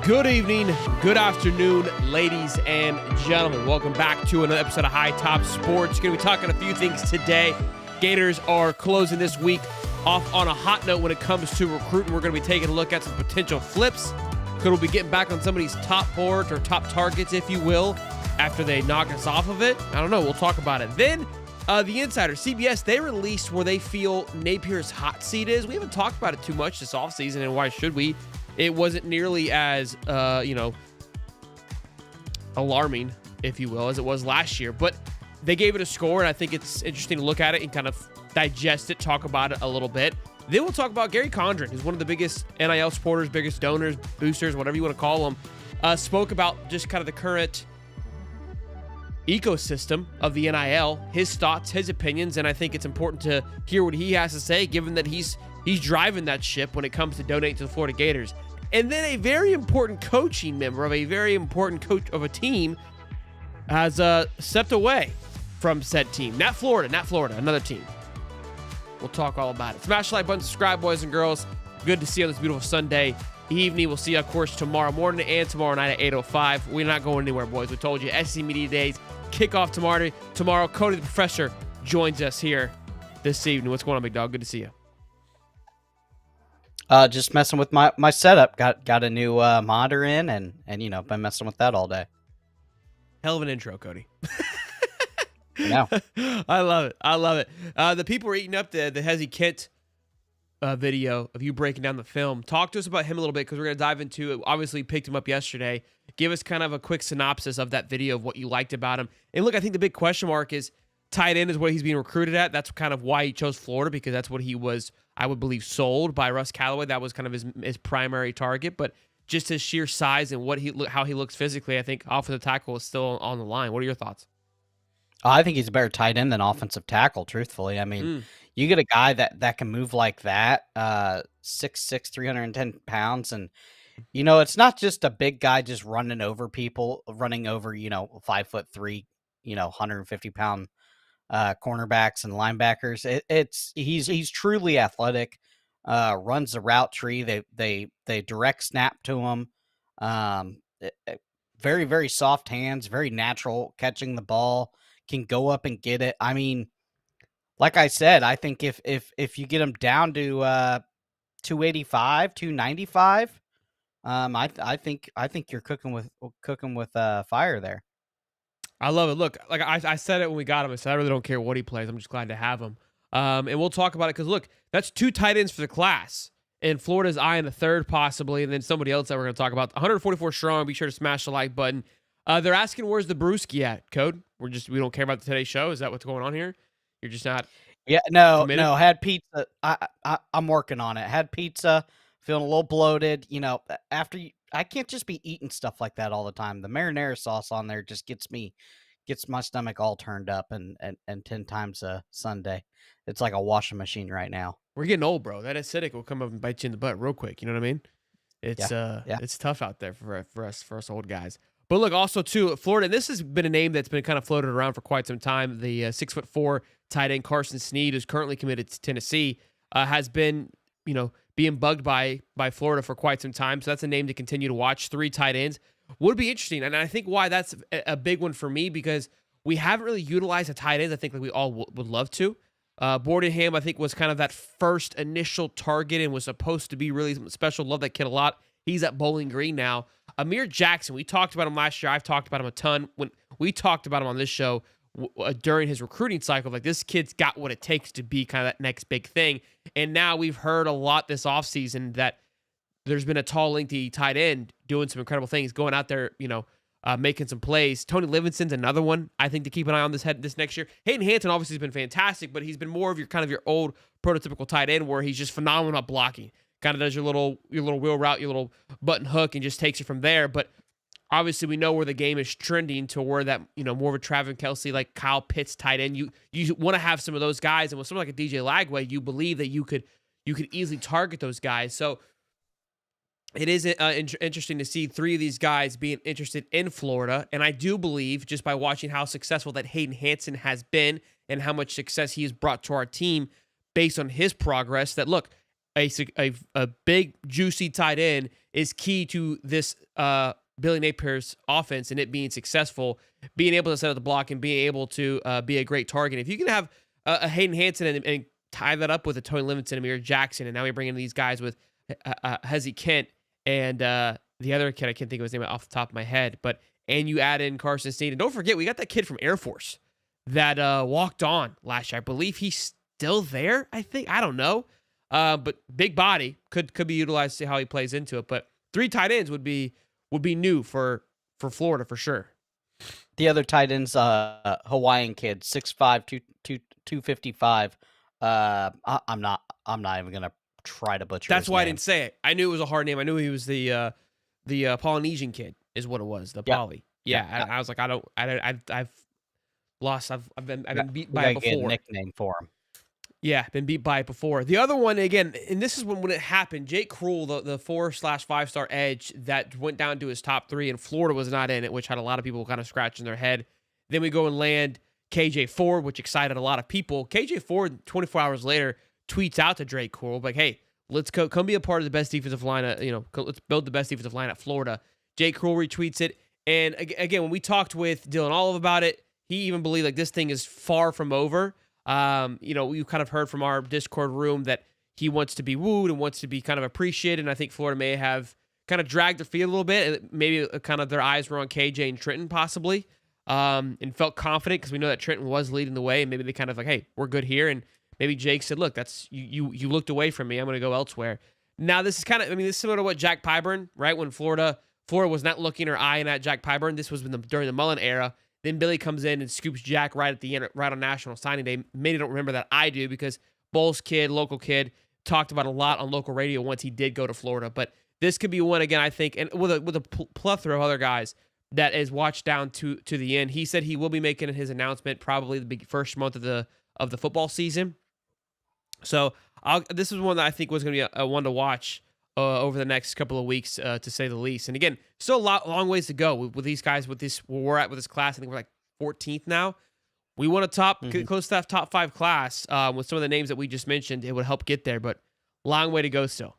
Good evening, good afternoon, ladies and gentlemen. Welcome back to another episode of High Top Sports. Going to be talking a few things today. Gators are closing this week off on a hot note when it comes to recruiting. We're going to be taking a look at some potential flips. Could we be getting back on some of these top boards or top targets, if you will, after they knock us off of it? I don't know. We'll talk about it. Then, the Insider, CBS, they released where they feel Napiers Hot Seat is. We haven't talked about it too much this offseason, and why should we? It wasn't nearly as, alarming, if you will, as it was last year. But they gave it a score, and I think it's interesting to look at it and kind of digest it, talk about it a little bit. Then we'll talk about Gary Condren, who's one of the biggest NIL supporters, biggest donors, boosters, whatever you want to call them, spoke about just kind of the current ecosystem of the NIL, his thoughts, his opinions, and I think it's important to hear what he has to say, given that he's driving that ship when it comes to donating to the Florida Gators. And then a very important coaching member of a very important coach of a team has stepped away from said team. Not Florida, another team. We'll talk all about it. Smash the like button, subscribe, boys and girls. Good to see you on this beautiful Sunday evening. We'll see you, of course, tomorrow morning and tomorrow night at 8:05. We're not going anywhere, boys. We told you, SEC Media Days kick off tomorrow. Tomorrow, Cody the Professor joins us here this evening. What's going on, big dog? Good to see you. Just messing with my setup. Got a new monitor in, and been messing with that all day. Hell of an intro, Cody. Yeah. I love it. The people are eating up the Hezzy Kent video of you breaking down the film. Talk to us about him a little bit, because we're going to dive into it. Obviously, you picked him up yesterday. Give us kind of a quick synopsis of that video of what you liked about him. And look, I think the big question mark is tight end is what he's being recruited at. That's kind of why he chose Florida, because that's what he was, I would believe, sold by Russ Callaway. That was kind of his primary target. But just his sheer size and how he looks physically, I think offensive tackle is still on the line. What are your thoughts? I think he's a better tight end than offensive tackle, truthfully. I mean, you get a guy that can move like that, 6'6", 310 pounds. And, it's not just a big guy just running over people, running over, 5'3", 150-pound cornerbacks and linebackers. He's truly athletic, runs the route tree. They direct snap to him. Very, very soft hands, very natural catching the ball, can go up and get it. I mean, like I said, I think if you get him down to 285, 295, I think you're cooking with fire there. I love it. Look, like I said it when we got him. I said I really don't care what he plays. I'm just glad to have him. And we'll talk about it because, look, that's two tight ends for the class. And Florida's eyeing a third possibly, and then somebody else that we're going to talk about. 144 strong. Be sure to smash the like button. They're asking, where's the brewski at, Code? We don't care about the Today Show. Is that what's going on here? You're just not. Yeah, no. committed? Had pizza. I'm working on it. Had pizza. Feeling a little bloated. I can't just be eating stuff like that all the time. The marinara sauce on there just gets my stomach all turned up and 10 times a Sunday. It's like a washing machine right now. We're getting old, bro. That acidic will come up and bite you in the butt real quick. You know what I mean? It's Yeah. it's tough out there for us old guys. But look, also too, Florida. This has been a name that's been kind of floated around for quite some time. The 6'4" tight end Carson Snead, who's currently committed to Tennessee, has been being bugged by Florida for quite some time. So that's a name to continue to watch. 3 tight ends would be interesting, and I think why that's a big one for me, because we haven't really utilized the tight ends. I think like we all would love to. Bordenham, I think, was kind of that first initial target and was supposed to be really special. Love that kid a lot. He's at Bowling Green now. Amir Jackson, we talked about him last year. I've talked about him a ton. When we talked about him on this show during his recruiting cycle, like this kid's got what it takes to be kind of that next big thing. And now we've heard a lot this offseason that there's been a tall, lengthy tight end doing some incredible things, going out there, making some plays. Tony Livingston's another one, I think, to keep an eye on this next year. Hayden Hanson obviously has been fantastic, but he's been more of your old prototypical tight end where he's just phenomenal at blocking. Kind of does your little wheel route, your little button hook, and just takes you from there. But obviously, we know where the game is trending to where that more of a Travis Kelce, like Kyle Pitts tight end. You want to have some of those guys, and with someone like a DJ Lagway, you believe that you could easily target those guys. So it is interesting to see 3 of these guys being interested in Florida, and I do believe, just by watching how successful that Hayden Hanson has been and how much success he has brought to our team based on his progress, that look, a big juicy tight end is key to this Billy Napier's offense and it being successful, being able to set up the block and being able to be a great target. If you can have a Hayden Hansen and tie that up with a Tony Livingston, Amir Jackson, and now we bring in these guys with Hezzy Kent and the other kid, I can't think of his name off the top of my head, and you add in Carson Snead. And don't forget, we got that kid from Air Force that walked on last year. I believe he's still there, I think. I don't know. But big body could be utilized to see how he plays into it. But 3 tight ends would be new for Florida for sure. The other tight ends, Hawaiian kid, 6'5", 255. I'm not even gonna try to butcher. That's his why name. I didn't say it. I knew it was a hard name. I knew he was the Polynesian kid is what it was. The Poly. Yeah. Yeah. I was like, I've lost. I've been beat We by it gotta get a before. nickname for him. Yeah, been beat by it before. The other one, again, and this is when it happened, Jake Krull, the 4/5-star edge that went down to his top 3, and Florida was not in it, which had a lot of people kind of scratching their head. Then we go and land KJ Ford, which excited a lot of people. KJ Ford, 24 hours later, tweets out to Drake Krull, like, hey, let's come be a part of the best defensive line. Let's build the best defensive line at Florida. Jake Krull retweets it. And again, when we talked with Dylan Olive about it, he even believed like this thing is far from over. We've kind of heard from our Discord room that he wants to be wooed and wants to be kind of appreciated. And I think Florida may have kind of dragged their feet a little bit. Maybe kind of their eyes were on KJ and Trenton possibly, and felt confident because we know that Trenton was leading the way. And maybe they kind of like, hey, we're good here. And maybe Jake said, look, that's you looked away from me. I'm going to go elsewhere. Now, this is kind of, this is similar to what Jack Pyburn, right? When Florida was not looking or eyeing at Jack Pyburn. This was during the Mullen era. Then Billy comes in and scoops Jack right at the end, right on National Signing Day. Maybe don't remember that. I do because Bulls kid, local kid, talked about a lot on local radio once he did go to Florida. But this could be one again, I think, and with a plethora of other guys that is watched down to the end. He said he will be making his announcement probably the first month of the football season. So this is one that I think was going to be a one to watch over the next couple of weeks, to say the least. And again, still a long ways to go with these guys. Where we're at with this class, I think we're like 14th now. We want to get close to that top 5 class with some of the names that we just mentioned. It would help get there, but long way to go still.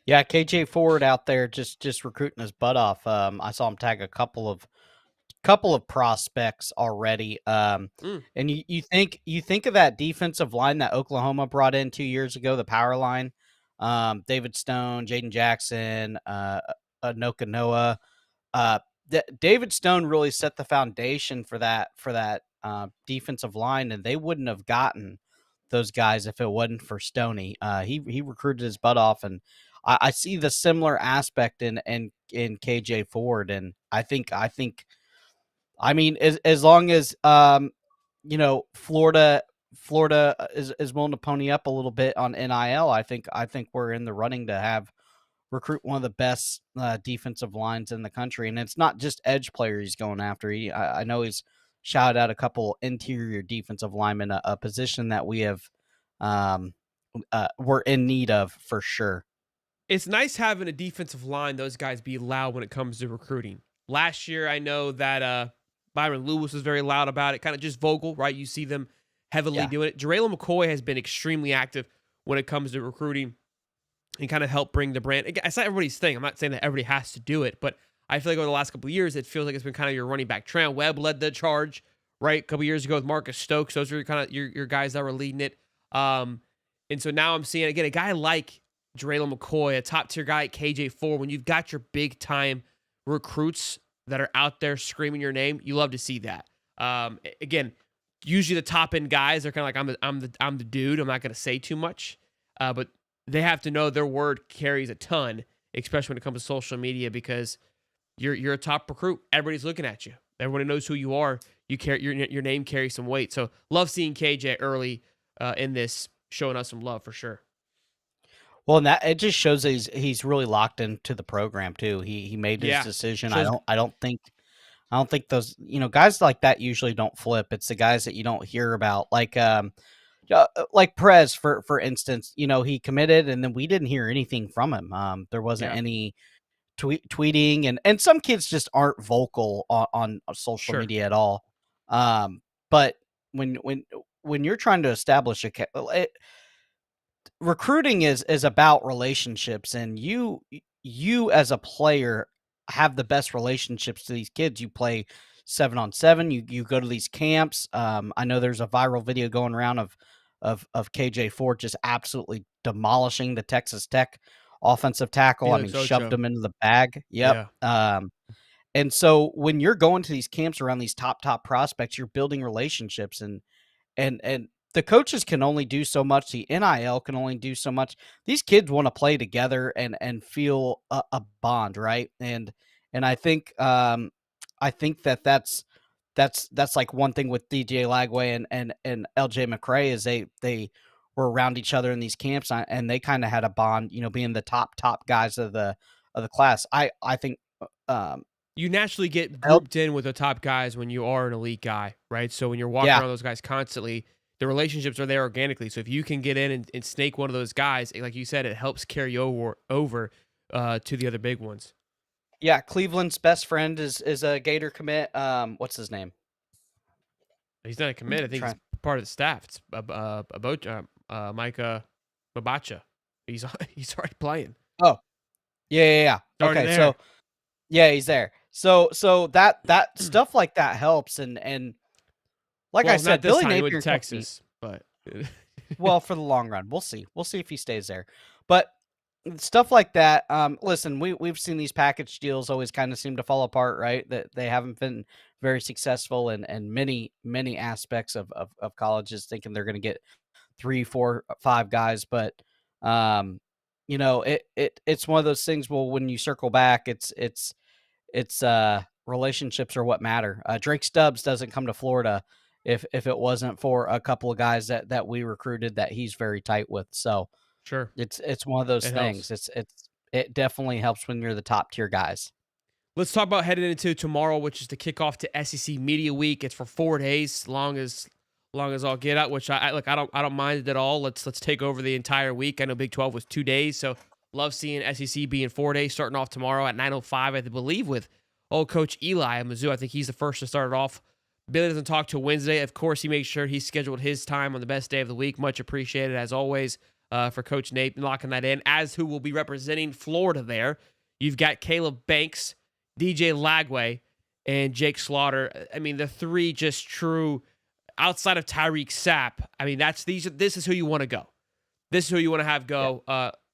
Yeah, KJ Ford out there just recruiting his butt off. I saw him tag a couple of prospects already. And you think of that defensive line that Oklahoma brought in 2 years ago, the power line. David Stone, Jaden Jackson, Anoka Noah. David Stone really set the foundation for that defensive line, and they wouldn't have gotten those guys if it wasn't for Stoney. He recruited his butt off, and I see the similar aspect in KJ Ford, and I think as long as Florida is willing to pony up a little bit on NIL, I think we're in the running to recruit one of the best defensive lines in the country. And it's not just edge players he's going after. I know he's shouted out a couple interior defensive linemen, a position that we have we're in need of for sure. It's nice having a defensive line, those guys be loud when it comes to recruiting. Last year, I know that Byron Lewis was very loud about it, kind of just vocal, right? You see them heavily doing it. Jarrell McCoy has been extremely active when it comes to recruiting and kind of help bring the brand. It's not everybody's thing. I'm not saying that everybody has to do it, but I feel like over the last couple of years, it feels like it's been kind of your running back. Trent Webb led the charge, right? A couple of years ago with Marcus Stokes. Those are kind of your guys that were leading it. And so now I'm seeing, again, a guy like Jarrell McCoy, a top-tier guy at KJ Ford, when you've got your big-time recruits that are out there screaming your name, you love to see that. Again, usually the top-end guys are kind of like, I'm the dude. I'm not going to say too much. But they have to know their word carries a ton, especially when it comes to social media, because you're a top recruit. Everybody's looking at you. Everybody knows who you are. You carry your name carries some weight. So love seeing KJ early in this, showing us some love for sure. Well, and that it just shows that he's really locked into the program too. He made his decision. I don't think those guys like that usually don't flip. It's the guys that you don't hear about, like Prez for instance. He committed and then we didn't hear anything from him. There wasn't any tweeting, and some kids just aren't vocal on social media at all. But when you're trying to establish recruiting is about relationships, and you as a player have the best relationships to these kids. You play 7-on-7. You go to these camps. I know there's a viral video going around of KJ Ford just absolutely demolishing the Texas Tech offensive tackle. I mean, Felix shoved Ocho. him into the bag. Yep. Yeah, And so when you're going to these camps around these top prospects, you're building relationships, and the coaches can only do so much. The NIL can only do so much. These kids want to play together and feel a bond, right? And I think that's like one thing with DJ Lagway and LJ McCray is they were around each other in these camps, and they kind of had a bond, being the top guys of the class. I think um you naturally get L, grouped in with the top guys when you are an elite guy, right? So when you're walking yeah. around those guys constantly, the relationships are there organically. So if you can get in and snake one of those guys, like you said, it helps carry over to the other big ones. Yeah, Cleveland's best friend is a Gator commit. What's his name? He's not a commit. I think he's Try. part of the staff. It's Micah Babacha. He's he's already playing. Oh, yeah. He's already Okay, there. so yeah, he's there. So that stuff like that helps, and like I Well, not said, this Billy time. He went to Napier's healthy. Texas, but Well, for the long run, we'll see. We'll see if he stays there. But stuff like that. Listen, we've seen these package deals always kind of seem to fall apart, right? That they haven't been very successful in many aspects of colleges, thinking they're going to get 3, 4, 5 guys, but um, it's one of those things. Well, when you circle back, it's relationships are what matter. Drake Stubbs doesn't come to Florida if it wasn't for a couple of guys that we recruited that he's very tight with. So sure, it's one of those it things. helps. It definitely helps when you're the top tier guys. Let's talk about heading into tomorrow, which is the kickoff to SEC Media Week. It's for 4 days, long as I'll get out. Which I look. I don't mind it at all. Let's take over the entire week. I know Big 12 was 2 days, so love seeing SEC being 4 days, starting off tomorrow at 9:05. I believe with old Coach Eli at Mizzou. I think he's the first to start it off. Billy doesn't talk till Wednesday. Of course, he makes sure he scheduled his time on the best day of the week. Much appreciated as always for Coach Nate locking that in. As who will be representing Florida there, you've got Caleb Banks, DJ Lagway, and Jake Slaughter. I mean, the three just true outside of Tyreek Sapp. I mean, this is who you want to go. This is who you want to have go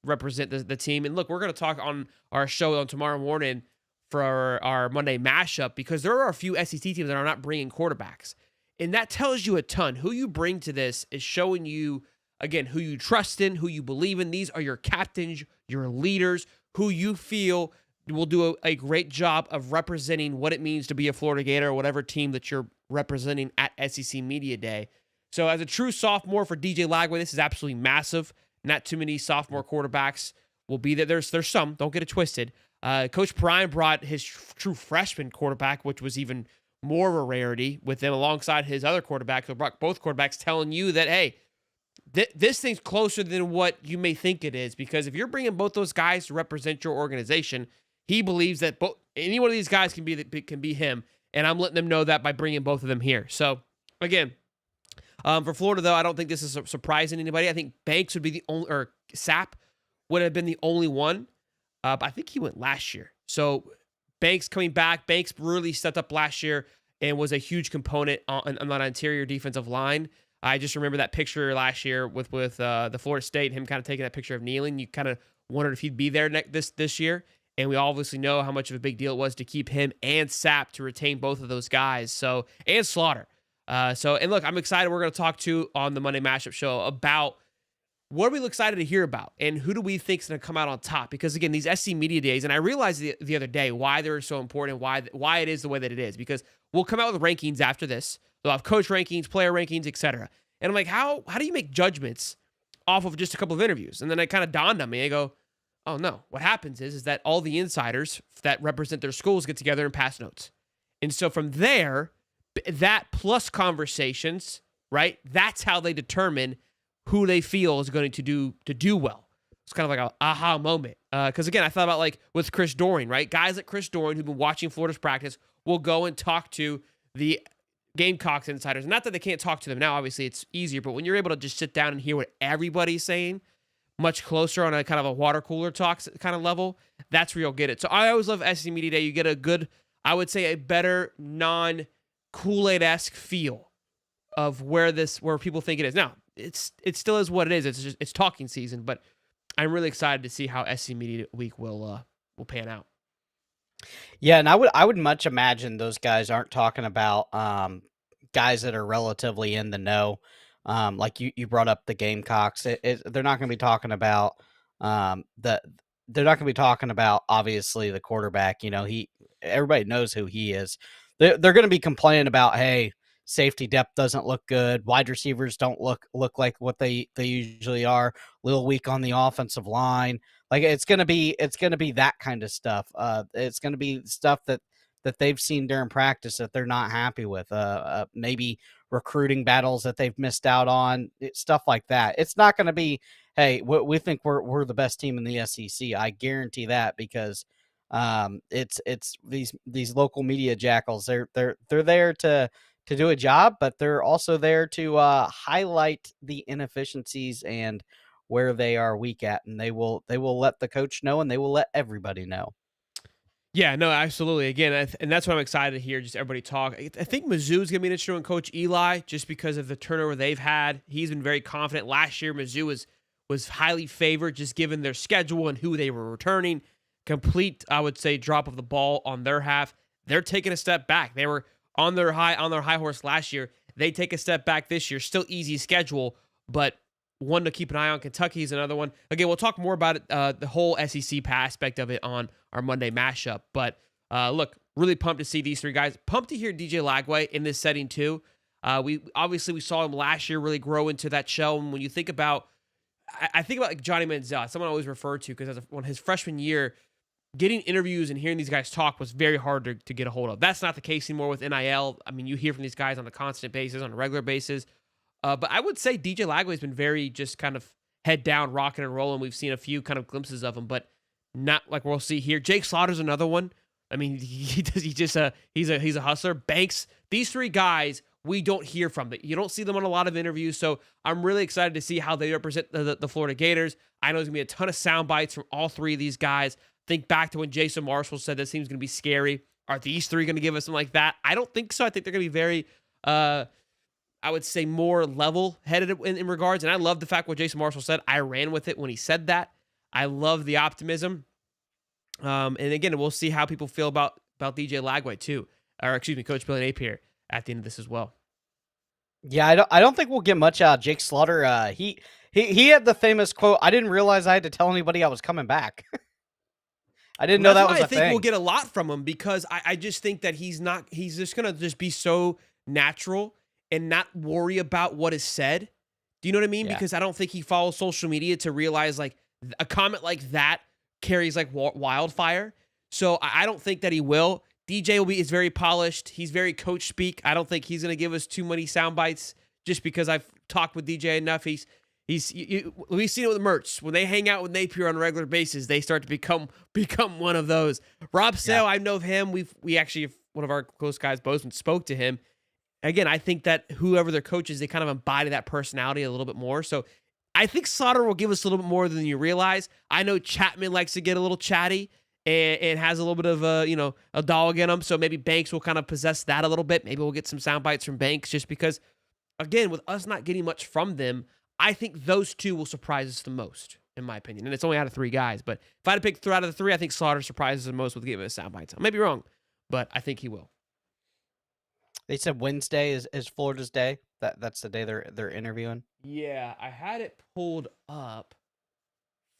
represent the team. And look, we're going to talk on our show on tomorrow morning for our Monday mashup because there are a few SEC teams that are not bringing quarterbacks. And that tells you a ton. Who you bring to this is showing you, again, who you trust in, who you believe in. These are your captains, your leaders, who you feel will do a great job of representing what it means to be a Florida Gator or whatever team that you're representing at SEC Media Day. So as a true sophomore for DJ Lagway, this is absolutely massive. Not too many sophomore quarterbacks will be there. There's some, don't get it twisted. Coach Prime brought his true freshman quarterback, which was even more of a rarity with them alongside his other quarterback. Who brought both quarterbacks, telling you that, hey, this thing's closer than what you may think it is. Because if you're bringing both those guys to represent your organization, he believes that any one of these guys can be him, and I'm letting them know that by bringing both of them here. So, again, for Florida, though, I don't think this is surprising anybody. I think Banks would be the only, or Sapp would have been the only one, but I think he went last year. So, Banks coming back. Banks really stepped up last year and was a huge component on that interior defensive line. I just remember that picture last year with the Florida State, him kind of taking that picture of kneeling. You kind of wondered if he'd be there this year. And we obviously know how much of a big deal it was to keep him and Sapp to retain both of those guys. So, and Slaughter. And look, I'm excited. We're going to talk to on the Monday Mashup Show about what are we excited to hear about and who do we think is going to come out on top? Because again, these SC Media Days, and I realized the other day why they're so important, why it is the way that it is. Because we'll come out with rankings after this. They'll have coach rankings, player rankings, etc. And I'm like, how do you make judgments off of just a couple of interviews? And then it kind of dawned on me. I go, oh no, what happens is that all the insiders that represent their schools get together and pass notes. And so from there, that plus conversations, right? That's how they determine who they feel is going to do well. It's kind of like an aha moment. Because again, I thought about like with Chris Doering, right? Guys like Chris Doering who've been watching Florida's practice will go and talk to the Gamecocks insiders. Not that they can't talk to them now, obviously it's easier, but when you're able to just sit down and hear what everybody's saying, much closer on a kind of a water cooler talk kind of level, that's where you'll get it. So I always love SEC Media Day. You get a good, I would say, a better non-Kool-Aid-esque feel of where people think it is. Now, it still is what it is. It's talking season, but I'm really excited to see how SEC Media Week will pan out. Yeah, and I would much imagine those guys aren't talking about guys that are relatively in the know. Like you brought up the Gamecocks. They're not going to be talking about they're not going to be talking about obviously the quarterback. You know, everybody knows who he is. They're going to be complaining about, hey, safety depth doesn't look good. Wide receivers don't look like what they usually are. A little weak on the offensive line. Like it's gonna be that kind of stuff. It's gonna be stuff that they've seen during practice that they're not happy with. Maybe recruiting battles that they've missed out on. Stuff like that. It's not gonna be, hey, we think we're the best team in the SEC. I guarantee that, because it's these local media jackals. They're there to do a job, but they're also there to highlight the inefficiencies and where they are weak at, and they will let the coach know, and they will let everybody know. Yeah, no, absolutely. Again, and that's what I'm excited to hear. Just everybody talk. I think Mizzou's gonna be an interesting one, Coach Eli, just because of the turnover they've had. He's been very confident. Last year, Mizzou was highly favored, just given their schedule and who they were returning. Complete, I would say, drop of the ball on their half. They're taking a step back. They were on their high horse last year. They take a step back this year. Still easy schedule, but one to keep an eye on. Kentucky is another one. Again, we'll talk more about it, the whole SEC aspect of it on our Monday mashup. But look, really pumped to see these three guys. Pumped to hear DJ Lagway in this setting too. We saw him last year really grow into that shell. And when you think about, I think about like Johnny Manziel, someone I always refer to, because on his freshman year, getting interviews and hearing these guys talk was very hard to get a hold of. That's not the case anymore with NIL. I mean, you hear from these guys on a constant basis, on a regular basis. But I would say DJ Lagway has been very just kind of head down, rocking and rolling. We've seen a few kind of glimpses of him, but not like we'll see here. Jake Slaughter's another one. I mean, he's a hustler. Banks, these three guys we don't hear from. You don't see them on a lot of interviews, so I'm really excited to see how they represent the Florida Gators. I know there's gonna be a ton of sound bites from all three of these guys. Think back to when Jason Marshall said this team's gonna be scary. Are these three gonna give us something like that? I don't think so. I think they're gonna be very I would say more level-headed in regards, and I love the fact what Jason Marshall said. I ran with it when he said that. I love the optimism. And again, we'll see how people feel about DJ Lagway too, or excuse me, Coach Billy Napier at the end of this as well. Yeah, I don't think we'll get much out of Jake Slaughter. He had the famous quote, "I didn't realize I had to tell anybody I was coming back." I didn't know that was a thing. I think we'll get a lot from him, because I just think that he's just gonna just be so natural and not worry about what is said. Do you know what I mean? Yeah. Because I don't think he follows social media to realize like a comment like that carries like wildfire. So I don't think that he will. DJ is very polished. He's very coach speak. I don't think he's going to give us too many sound bites, just because I've talked with DJ enough. We've seen it with Mertz. When they hang out with Napier on a regular basis, they start to become one of those. Rob Sale, I know of him. We actually, one of our close guys, Bozeman, spoke to him. Again, I think that whoever their coach is, they kind of embody that personality a little bit more. So I think Slaughter will give us a little bit more than you realize. I know Chapman likes to get a little chatty and has a little bit of a dog in him. So maybe Banks will kind of possess that a little bit. Maybe we'll get some sound bites from Banks, just because, again, with us not getting much from them, I think those two will surprise us the most, in my opinion. And it's only out of three guys. But if I had to pick out of the three, I think Slaughter surprises the most with giving us sound bites. I may be wrong, but I think he will. They said Wednesday is Florida's day. That's the day they're interviewing. Yeah, I had it pulled up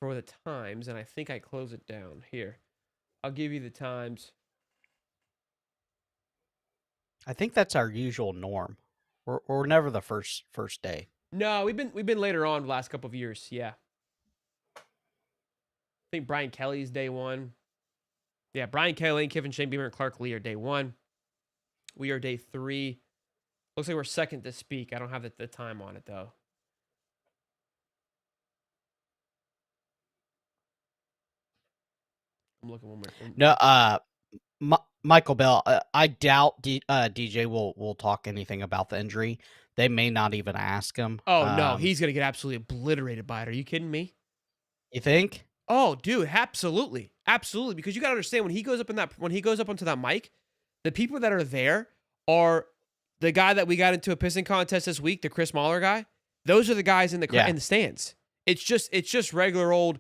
for the times, and I think I closed it down. Here, I'll give you the times. I think that's our usual norm. We're never the first day. No, we've been later on the last couple of years. Yeah, I think Brian Kelly's day one. Yeah, Brian Kelly, Kiffin, Shane Beamer, and Clark Lee are day one. We are day 3. Looks like we're second to speak. I don't have the time on it, though. I'm looking one more. No, Michael Bell, I doubt DJ will talk anything about the injury. They may not even ask him. Oh, no. He's going to get absolutely obliterated by it. Are you kidding me? You think? Oh, dude, absolutely. Absolutely. Because you got to understand when he goes up onto that mic, the people that are there are the guy that we got into a pissing contest this week, the Chris Mahler guy. Those are the guys in Yeah. the stands. It's just regular old.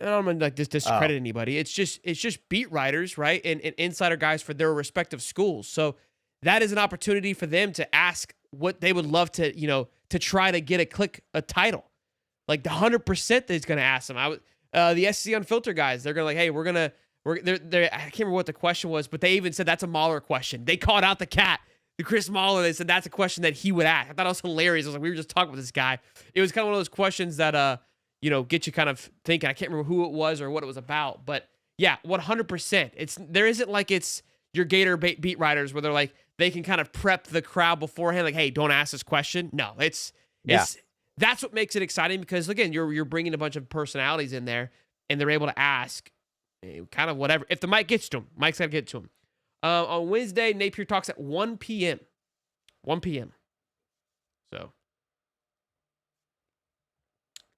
I don't want to like discredit Oh, anybody. It's just beat writers, right? And insider guys for their respective schools. So that is an opportunity for them to ask what they would love to, to try to get a title. Like the 100% that he's going to ask them. The SEC Unfiltered guys, they're going to like, hey, they're I can't remember what the question was, but they even said that's a Mahler question. They called out the cat, the Chris Mahler. They said that's a question that he would ask. I thought it was hilarious. I was like, we were just talking with this guy. It was kind of one of those questions that, get you kind of thinking. I can't remember who it was or what it was about, but yeah, 100%. There isn't like it's your Gator beat writers where they're like, they can kind of prep the crowd beforehand. Like, hey, don't ask this question. No, that's what makes it exciting because again, you're bringing a bunch of personalities in there and they're able to ask kind of whatever. If the mic gets to him, Mike's got to get to him. On Wednesday, Napier talks at 1 p.m. 1 p.m. So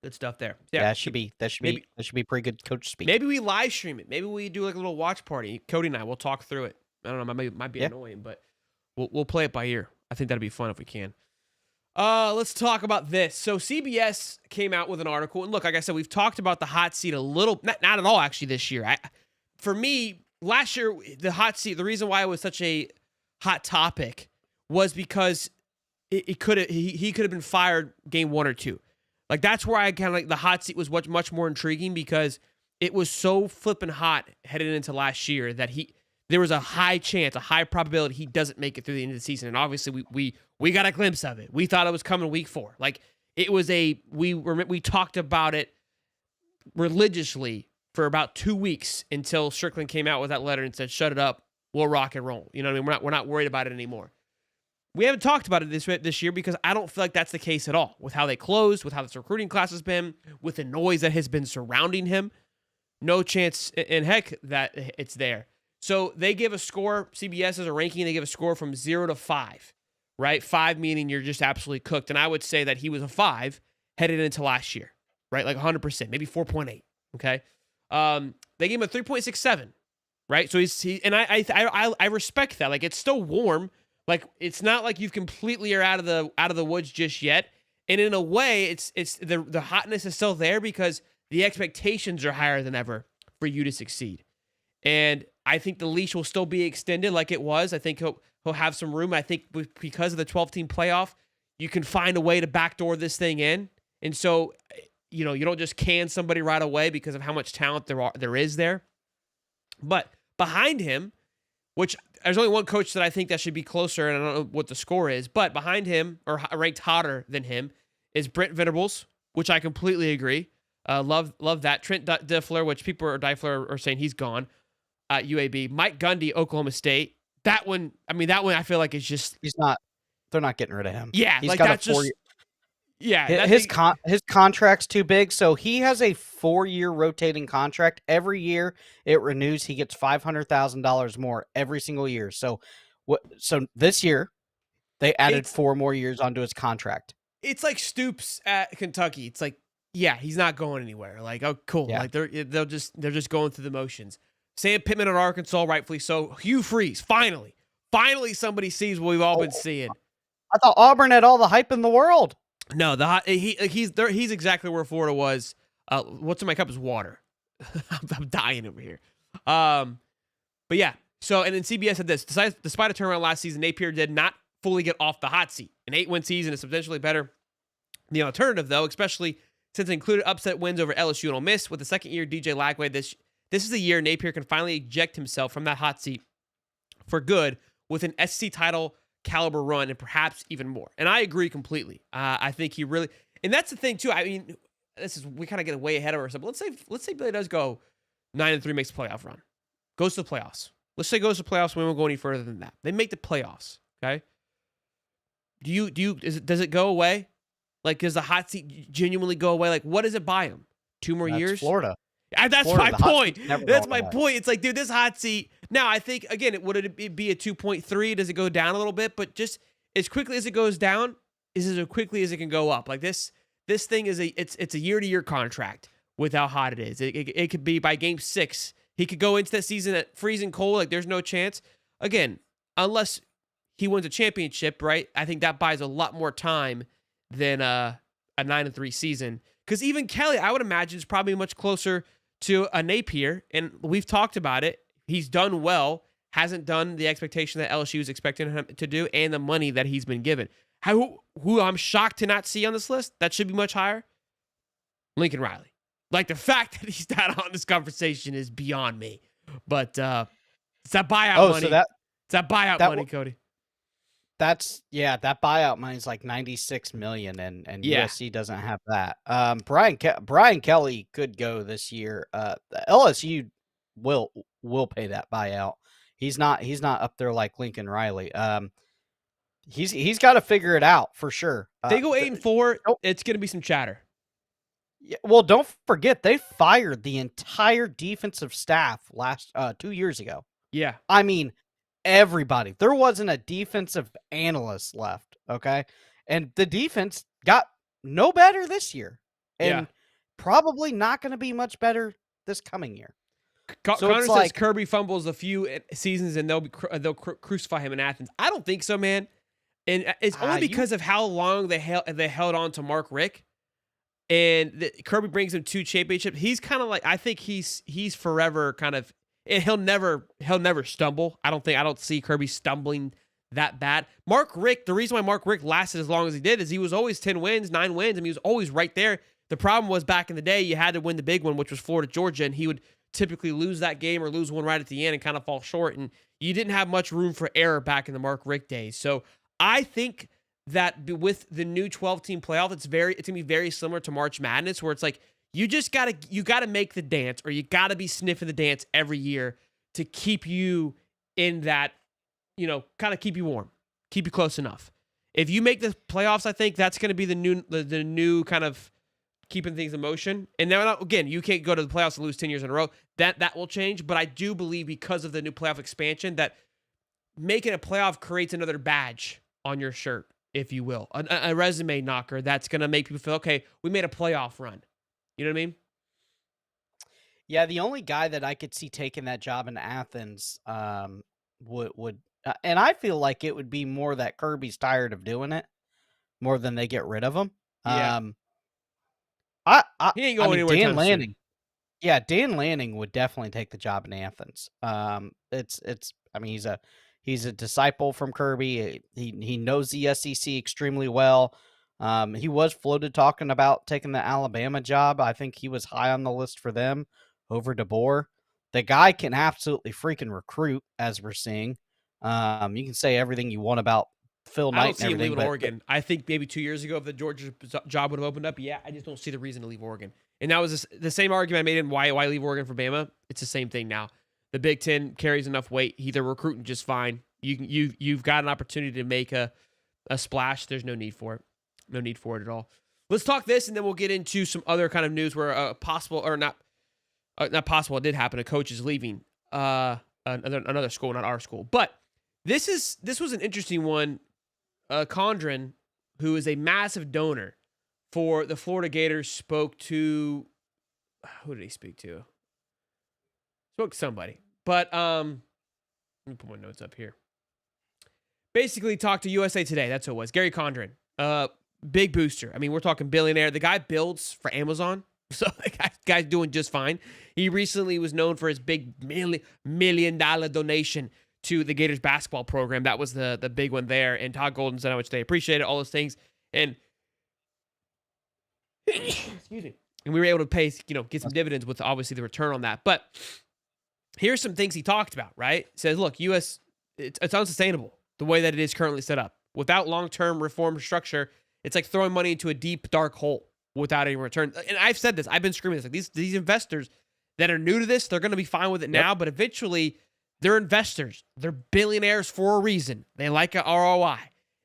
good stuff there. yeah, that should be pretty good coach speak. Maybe we live stream it. Maybe we do like a little watch party. Cody and I will talk through it. I don't know, might be annoying, but we'll play it by ear. I think that'd be fun if we can. Let's talk about this. So CBS came out with an article, and look, like I said, we've talked about the hot seat a little, not at all actually this year. For me, last year the hot seat, the reason why it was such a hot topic was because he could have been fired game 1 or 2. Like that's where I kind of like the hot seat was much more intriguing because it was so flipping hot headed into last year that there was a high chance, a high probability he doesn't make it through the end of the season. And obviously we got a glimpse of it. We thought it was coming week 4. Like it was we talked about it religiously for about 2 weeks until Strickland came out with that letter and said, shut it up. We'll rock and roll. You know what I mean? We're not worried about it anymore. We haven't talked about it this year because I don't feel like that's the case at all with how they closed, with how this recruiting class has been, with the noise that has been surrounding him. No chance in heck that it's there. So they give a score, CBS has a ranking, they give a score from 0 to 5, right? 5 meaning you're just absolutely cooked. And I would say that he was a 5 headed into last year, right? Like 100%, maybe 4.8, okay? They gave him a 3.67, right? So I respect that. Like it's still warm. Like it's not like you've completely are out of the woods just yet. And in a way, it's the hotness is still there because the expectations are higher than ever for you to succeed. And I think the leash will still be extended like it was. I think he'll have some room. I think because of the 12-team playoff, you can find a way to backdoor this thing in. And so, you don't just can somebody right away because of how much talent there is there. But behind him, which there's only one coach that I think that should be closer, and I don't know what the score is, but behind him, or ranked hotter than him, is Brent Venables, which I completely agree. Love that. Trent Dilfer, which people are saying he's gone. UAB. Mike Gundy, Oklahoma State. That one I feel like is just... They're not getting rid of him. Yeah, he's like got that's just... Yeah. His contract's too big, so he has a 4-year rotating contract. Every year it renews. He gets $500,000 more every single year. So this year they added 4 more years onto his contract. It's like Stoops at Kentucky. It's like, yeah, he's not going anywhere. Like, oh, cool. Yeah. Like they're just going through the motions. Sam Pittman at Arkansas, rightfully so. Hugh Freeze, finally somebody sees what we've all been seeing. I thought Auburn had all the hype in the world. No, he's exactly where Florida was. What's in my cup is water. I'm dying over here. But yeah. So and then CBS said this: despite a turnaround last season, Napier did not fully get off the hot seat. An 8-win season is substantially better. The alternative, though, especially since it included upset wins over LSU and Ole Miss, with the second year DJ Lagway, this is the year Napier can finally eject himself from that hot seat for good with an SEC title caliber run and perhaps even more. And I agree completely. I think he really, and that's the thing too. I mean, we kind of get way ahead of ourselves. Let's say Billy does go 9-3, makes a playoff run, goes to the playoffs. Let's say goes to the playoffs. We won't go any further than that. They make the playoffs. Okay. Does it go away? Like, does the hot seat genuinely go away? Like, what does it buy him? 2 more years? Florida. That's Florida, my point. That's my point. It's like, dude, this hot seat. Now, I think, again, would it be a 2.3? Does it go down a little bit? But just as quickly as it goes down, is as quickly as it can go up. Like this thing is it's a year-to-year contract. with how hot it is. It could be by game 6. He could go into that season at freezing cold, like there's no chance. Again, unless he wins a championship, right? I think that buys a lot more time than a 9-3 season. Because even Kelly, I would imagine, is probably much closer to a Napier, and we've talked about it. He's done well, hasn't done the expectation that LSU is expecting him to do, and the money that he's been given. Who I'm shocked to not see on this list, that should be much higher, Lincoln Riley. Like, the fact that he's not on this conversation is beyond me. But it's that buyout money. It's that buyout money, Cody. That buyout money is like $96 million, and USC doesn't have that. Brian Kelly could go this year. LSU will pay that buyout. He's not up there like Lincoln Riley. He's got to figure it out for sure. They go 8-4. It's going to be some chatter. Yeah, well, don't forget they fired the entire defensive staff 2 years ago. Yeah, I mean, everybody. There wasn't a defensive analyst left. Okay, and the defense got no better this year, and probably not going to be much better this coming year. Connor says Kirby fumbles a few seasons and they'll crucify him in Athens. I don't think so, man. And it's only because of how long they held on to Mark Richt. And Kirby brings him 2 championships. He's kind of like, I think he's forever kind of, and he'll never stumble. I don't see Kirby stumbling that bad. Mark Richt, the reason why Mark Richt lasted as long as he did is he was always 10 wins, 9 wins. I mean, he was always right there. The problem was back in the day, you had to win the big one, which was Florida, Georgia, and he would typically lose that game or lose one right at the end and kind of fall short. And you didn't have much room for error back in the Mark Richt days. So I think that with the new 12-team playoff, it's going to be very similar to March Madness, where it's like you gotta make the dance, or you gotta be sniffing the dance every year to keep you in that, kind of keep you warm, keep you close enough. If you make the playoffs, I think that's going to be the new kind of keeping things in motion. And now, again, you can't go to the playoffs and lose 10 years in a row. That will change, but I do believe because of the new playoff expansion that making a playoff creates another badge on your shirt, if you will, a resume knocker that's going to make people feel, okay, we made a playoff run. You know what I mean? Yeah, the only guy that I could see taking that job in Athens would and I feel like it would be more that Kirby's tired of doing it more than they get rid of him. Yeah. He ain't going anywhere. Dan Lanning. Yeah, Dan Lanning would definitely take the job in Athens. He's a disciple from Kirby. He knows the SEC extremely well. He was floated talking about taking the Alabama job. I think he was high on the list for them over DeBoer. The guy can absolutely freaking recruit, as we're seeing. You can say everything you want about Phil Knight. I don't see him leaving Oregon. I think maybe 2 years ago, if the Georgia job would have opened up, I just don't see the reason to leave Oregon. And that was the same argument I made in why leave Oregon for Bama. It's the same thing now. The Big Ten carries enough weight. They're recruiting just fine. You've got an opportunity to make a splash. There's no need for it. No need for it at all. Let's talk this, and then we'll get into some other kind of news where possible or not possible. It did happen. A coach is leaving another school, not our school. But this was an interesting one. Condren, who is a massive donor for the Florida Gators, spoke to who did he speak to? Spoke to somebody. But let me put my notes up here. Basically talked to USA Today. That's who it was. Gary Condren. Big booster. I mean, we're talking billionaire. The guy builds for Amazon. So the guy's doing just fine. He recently was known for his big $1 million donation to the Gators basketball program. That was the big one there. And Todd Golden said how much they appreciated all those things. And excuse me. And we were able to pay, get some dividends with obviously the return on that. But here's some things he talked about, right? He says, look, it's unsustainable the way that it is currently set up. Without long-term reform structure, it's like throwing money into a deep, dark hole without any return. And I've said this. I've been screaming this. Like these investors that are new to this, they're going to be fine with it now, but eventually they're investors. They're billionaires for a reason. They like an ROI.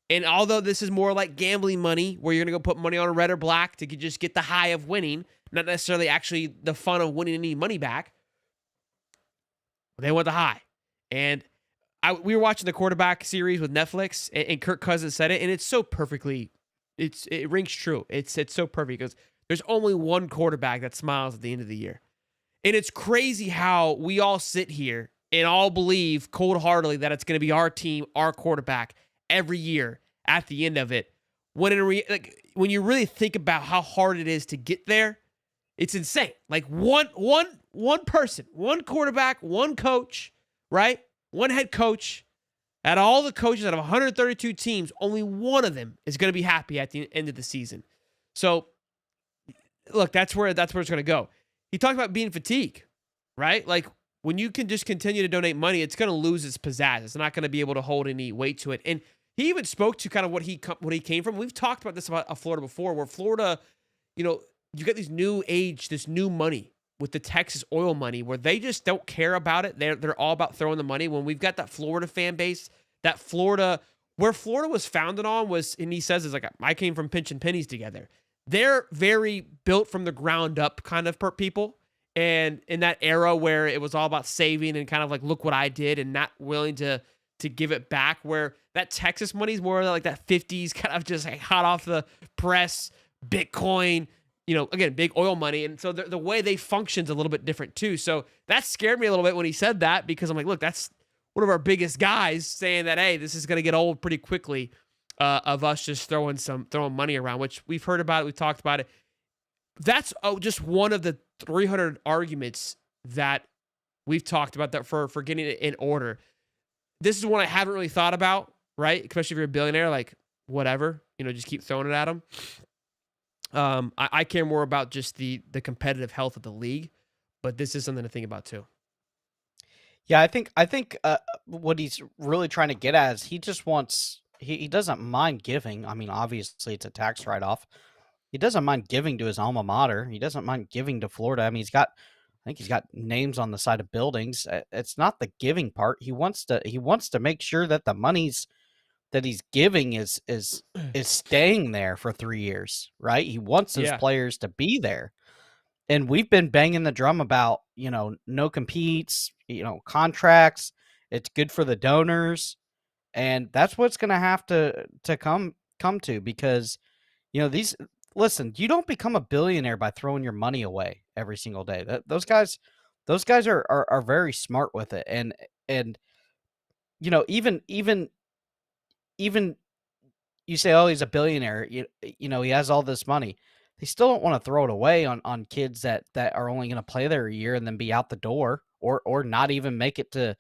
And although this is more like gambling money, where you're going to go put money on red or black to just get the high of winning, not necessarily actually the fun of winning any money back, they want the high. And we were watching the quarterback series with Netflix, and Kirk Cousins said it, and it's so perfectly, it rings true. It's so perfect because There's only one quarterback that smiles at the end of the year. And it's crazy how we all sit here and all believe cold-heartedly that it's going to be our team, our quarterback every year at the end of it. When when you really think about how hard it is to get there, it's insane. Like one person, one quarterback, one coach, right? One head coach. Out of all the coaches out of 132 teams, only one of them is going to be happy at the end of the season. So, look, that's where it's going to go. He talked about being fatigued, right? Like when you can just continue to donate money, it's going to lose its pizzazz. It's not going to be able to hold any weight to it. And he even spoke to kind of what he came from. We've talked about this about Florida before, where Florida, you got this new money with the Texas oil money, where they just don't care about it. They're all about throwing the money. When we've got that Florida fan base, where Florida was founded on was, and he says, is like, I came from pinching pennies together. They're very built from the ground up kind of people. And in that era where it was all about saving and kind of like, look what I did, and not willing to give it back, where that Texas money is more like that 50s kind of just like hot off the press, Bitcoin, again, big oil money. And so the way they function's a little bit different too. So that scared me a little bit when he said that, because I'm like, look, that's one of our biggest guys saying that, hey, this is going to get old pretty quickly, of us just throwing money around, which we've heard about it. We've talked about it. That's just one of the 300 arguments that we've talked about that for getting it in order. This is one I haven't really thought about, right? Especially if you're a billionaire, like whatever, just keep throwing it at them. I care more about just the competitive health of the league, but this is something to think about too. Yeah, I think what he's really trying to get at is he just wants he doesn't mind giving. I mean, obviously it's a tax write-off. He doesn't mind giving to his alma mater. He doesn't mind giving to Florida. I mean, I think he's got names on the side of buildings. It's not the giving part. He wants to make sure that the monies that he's giving is staying there for 3 years, right? He wants his players to be there. And we've been banging the drum about, no competes, contracts. It's good for the donors. And that's what's going to have to come to, because, listen, you don't become a billionaire by throwing your money away every single day. Those guys are very smart with it. And even you say, oh, he's a billionaire, he has all this money. They still don't want to throw it away on kids that are only going to play there a year and then be out the door, or not even make it to,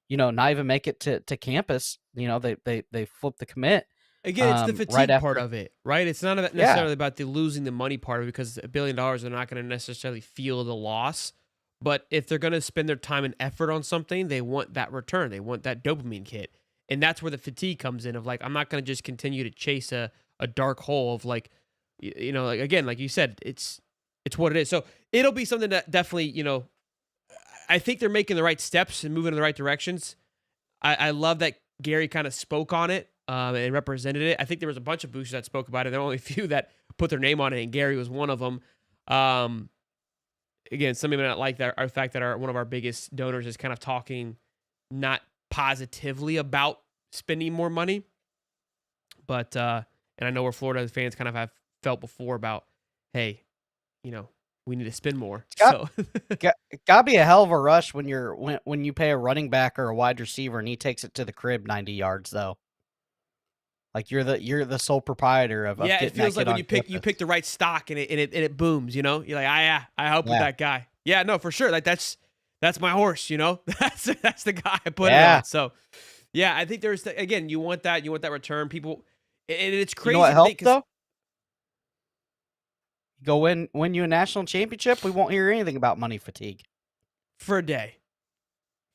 to campus. They flip the commit. Again, it's the fatigue part of it, right? It's not necessarily about the losing the money part of it, because $1 billion, they're not going to necessarily feel the loss. But if they're going to spend their time and effort on something, they want that return. They want that dopamine hit. And that's where the fatigue comes in, of like, I'm not going to just continue to chase a dark hole of like, like, again, like you said, it's what it is. So it'll be something that definitely, I think they're making the right steps and moving in the right directions. I love that Gary kind of spoke on it and represented it. I think there was a bunch of boosters that spoke about it. There were only a few that put their name on it, and Gary was one of them. Again, some people not like that, our fact that one of our biggest donors is kind of talking not positively about spending more money. But, and I know where Florida fans kind of have felt before about, hey, we need to spend more. Gotta be a hell of a rush when you pay a running back or a wide receiver and he takes it to the crib 90 yards though. Like you're the sole proprietor of it feels like when you pick the right stock and it booms. You're like, I help with that guy. Yeah, no, for sure. Like that's my horse. That's the guy I put it on. So yeah, I think there's again, you want that return. People, and it's crazy. You know what helped though? Go win you a national championship, we won't hear anything about money fatigue. For a day.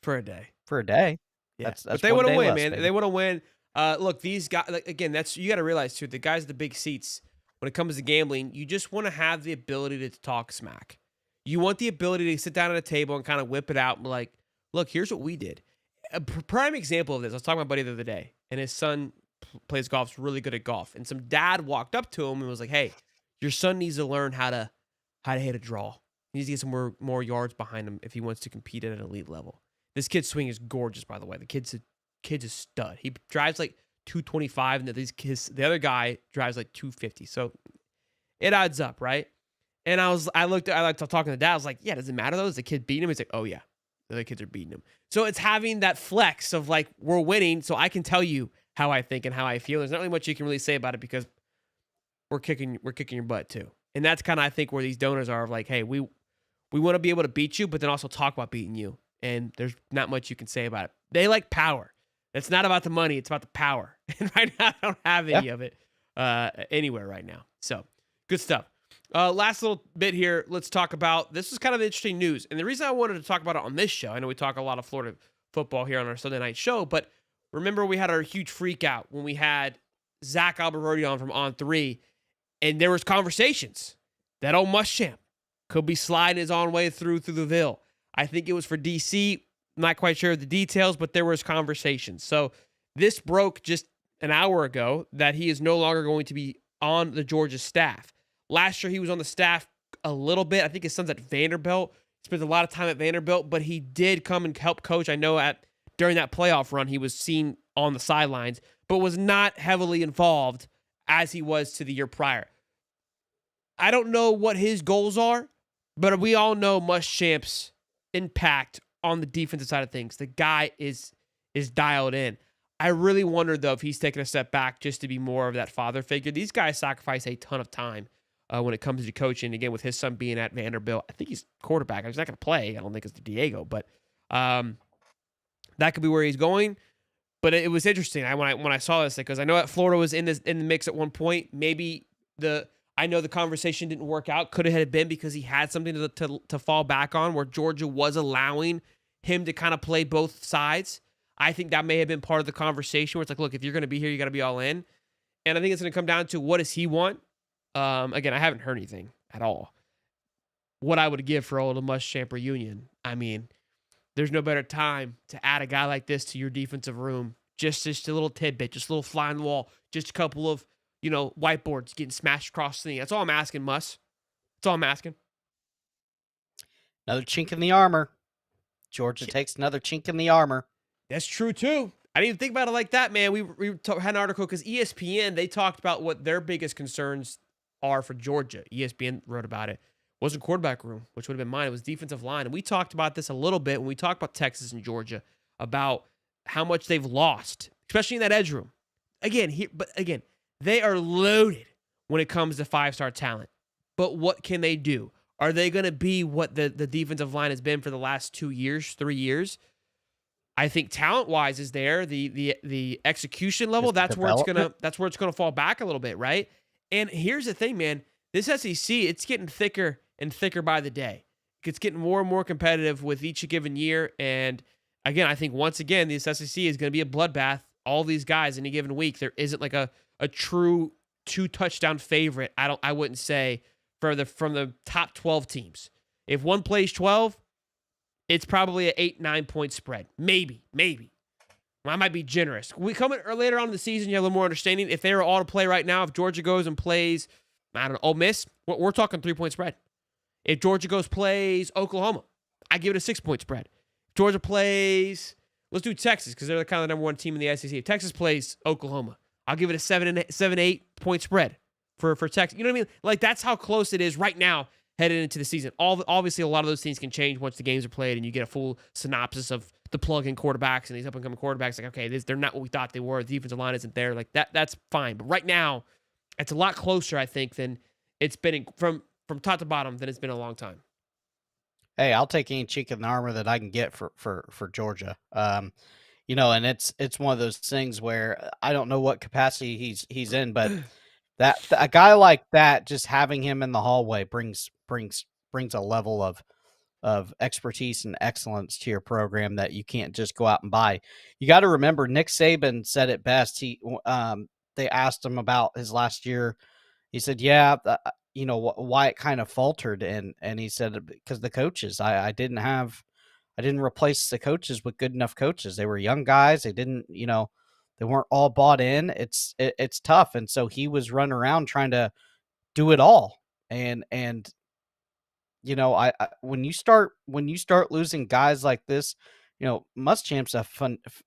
Yeah. But they want to win, man. Maybe. They want to win. Look, these guys, again, you got to realize too, the guys at the big seats, when it comes to gambling, you just want to have the ability to talk smack. You want the ability to sit down at a table and kind of whip it out and be like, look, here's what we did. A prime example of this, I was talking to my buddy the other day, and his son plays golf, is really good at golf. And some dad walked up to him and was like, hey, your son needs to learn how to hit a draw. He needs to get some more yards behind him if he wants to compete at an elite level. This kid's swing is gorgeous, by the way. The kid's a stud. He drives like 225, and the other guy drives like 250. So it adds up, right? And I looked, I like talking to the dad. I was like, yeah, does it matter though? Is the kid beating him? He's like, oh yeah, the other kids are beating him. So it's having that flex of like, we're winning. So I can tell you how I think and how I feel. There's not really much you can really say about it because we're kicking your butt too. And that's kind of, I think, where these donors are of like, hey, we want to be able to beat you, but then also talk about beating you. And there's not much you can say about it. They like power. It's not about the money. It's about the power. And right now, I don't have any of it anywhere right now. So good stuff. Last little bit here. Let's talk about, this is kind of interesting news. And the reason I wanted to talk about it on this show, I know we talk a lot of Florida football here on our Sunday night show, but remember we had our huge freak out when we had Zach Alberti on from On3, and there was conversations that old Muschamp could be sliding his own way through the Ville. I think it was for DC. Not quite sure of the details, but there was conversations. So this broke just an hour ago that he is no longer going to be on the Georgia staff. Last year, he was on the staff a little bit. I think his son's at Vanderbilt. He spent a lot of time at Vanderbilt, but he did come and help coach. I know during that playoff run, he was seen on the sidelines, but was not heavily involved as he was to the year prior. I don't know what his goals are, but we all know Muschamp's impact on the defensive side of things. The guy is dialed in. I really wonder, though, if he's taking a step back just to be more of that father figure. These guys sacrifice a ton of time when it comes to coaching. Again, with his son being at Vanderbilt, I think he's quarterback. He's not going to play. I don't think it's Diego, but that could be where he's going. But it was interesting. When I saw this, because I know that Florida was in the mix at one point. Maybe I know the conversation didn't work out. Could have been because he had something to fall back on, where Georgia was allowing him to kind of play both sides. I think that may have been part of the conversation where it's like, look, if you're going to be here, you got to be all in. And I think it's going to come down to, what does he want? Again, I haven't heard anything at all. What I would give for old Muschamp reunion. I mean, there's no better time to add a guy like this to your defensive room. Just a little tidbit, just a little fly on the wall, just a couple of, whiteboards getting smashed across the knee. That's all I'm asking, Muss. That's all I'm asking. Another chink in the armor. Georgia takes another chink in the armor. That's true, too. I didn't even think about it like that, man. We had an article because ESPN, they talked about what their biggest concerns are for Georgia. ESPN wrote about it. It wasn't quarterback room, which would have been mine. It was defensive line. And we talked about this a little bit when we talked about Texas and Georgia, about how much they've lost, especially in that edge room. Again, they are loaded when it comes to five-star talent. But what can they do? Are they going to be what the defensive line has been for the last 3 years? I think talent-wise is there. The execution level, that's where it's gonna fall back a little bit, right? And here's the thing, man. This SEC, it's getting thicker and thicker by the day. It's getting more and more competitive with each given year. And again, I think once again, this SEC is going to be a bloodbath. All these guys in a given week, there isn't like a true 2-touchdown favorite. I wouldn't say from the top 12 teams. If one plays 12, it's probably an 8-9 point spread. Maybe. I might be generous. We come in later on in the season, you have a little more understanding. If they were all to play right now, if Georgia goes and plays, I don't know, Ole Miss, we're talking 3-point spread. If Georgia plays Oklahoma, I give it a 6-point spread. If Georgia plays, let's do Texas, because they're kind of the number one team in the SEC. If Texas plays Oklahoma, I'll give it a 7-8 point spread for Texas. You know what I mean? Like, that's how close it is right now headed into the season. Obviously, a lot of those things can change once the games are played and you get a full synopsis of the plug-in quarterbacks and these up-and-coming quarterbacks. Like, okay, they're not what we thought they were. The defensive line isn't there. Like, that's fine. But right now, it's a lot closer, I think, than it's been from top to bottom than it's been in a long time. Hey, I'll take any chink in the armor that I can get for Georgia. And it's one of those things where I don't know what capacity he's in, but that a guy like that, just having him in the hallway brings a level of expertise and excellence to your program that you can't just go out and buy. You got to remember, Nick Saban said it best. They asked him about his last year. He said, "Yeah, why it kind of faltered," and he said, because the coaches, I didn't replace the coaches with good enough coaches. They were young guys. They didn't, they weren't all bought in. It's tough, and so he was running around trying to do it all, and when you start losing guys like this, Muschamp's a